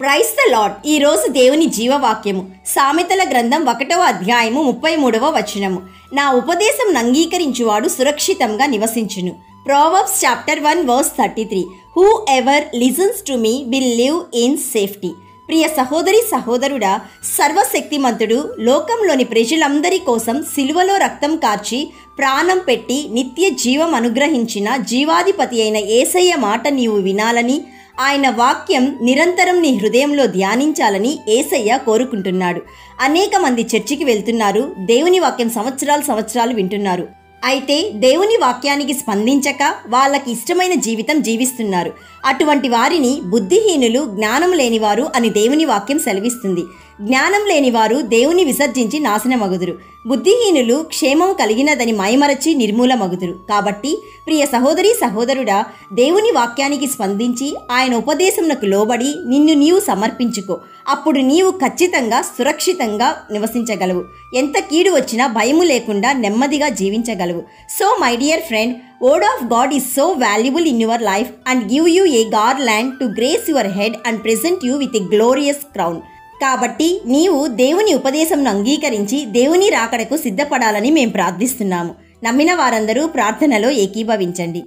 Praise the lord. ఈ రోజు దేవుని జీవవాక్యము సామెతల గ్రంథం 1వ అధ్యాయము 33వ వచనము. నా ఉపదేశం అంగీకరించువాడు సురక్షితంగా నివసించును. Proverbs chapter 1 verse 33. Whoever listens to me will live in safety. ప్రియ సహోదరి సహోదరుడా, సర్వశక్తిమంతుడు లోకంలోని ప్రజలందరి కోసం సిలువలో రక్తం కార్చి ప్రాణం పెట్టి నిత్య జీవం అనుగ్రహించిన జీవాధిపతి అయిన యేసయ్య మాట నీవు వినాలని, ఆయన వాక్యం నిరంతరం నీ హృదయంలో ధ్యానించాలని యేసయ్య కోరుకుంటున్నాడు. అనేక మంది చర్చికి వెళ్తున్నారు, దేవుని వాక్యం సంవత్సరాలు వింటున్నారు. అయితే దేవుని వాక్యానికి స్పందించక వాళ్ళకి ఇష్టమైన జీవితం జీవిస్తున్నారు. అటువంటి వారిని బుద్ధిహీనులు, జ్ఞానం లేనివారు అని దేవుని వాక్యం సెలవిస్తుంది. జ్ఞానం లేనివారు దేవుని విసర్జించి నాశనమగుదురు, బుద్ధిహీనులు క్షేమం కలిగినదని మైమరచి నిర్మూలమగుదురు. కాబట్టి ప్రియ సహోదరి సహోదరుడా, దేవుని వాక్యానికి స్పందించి ఆయన ఉపదేశమునకు లోబడి నిన్ను నీవు సమర్పించుకో. అప్పుడు నీవు ఖచ్చితంగా సురక్షితంగా నివసించగలవు. ఎంత కీడు వచ్చినా భయము లేకుండా నెమ్మదిగా జీవించగలవు. So my dear friend, word of God is so valuable in your life and give you a garland to grace your head and present you with a glorious crown. కాబట్టి నీవు దేవుని ఉపదేశంను అంగీకరించి దేవుని రాకడకు సిద్ధపడాలని మేము ప్రార్థిస్తున్నాము. నమ్మిన వారందరూ ప్రార్థనలో ఏకీభవించండి.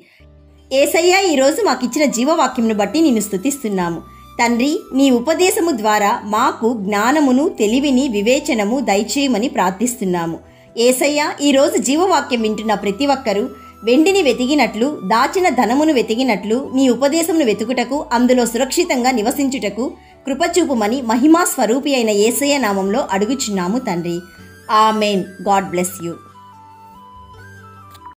యేసయ్య ఈరోజు మాకిచ్చిన జీవవాక్యంను బట్టి నిన్ను స్తుతిస్తున్నాము. తండ్రి, నీ ఉపదేశము ద్వారా మాకు జ్ఞానమును, తెలివిని, వివేచనము దయచేయమని ప్రార్థిస్తున్నాము. యేసయ్య, ఈరోజు జీవవాక్యం వింటున్న ప్రతి ఒక్కరూ వెండిని వెతికినట్లు, దాచిన ధనమును వెతికినట్లు నీ ఉపదేశమును వెతుకుటకు, అందులో సురక్షితంగా నివసించుటకు కృపచూపుమని మహిమా స్వరూపి అయిన యేసయ్య నామంలో అడుగుచున్నాము తండ్రి. ఆమెన్. God bless you.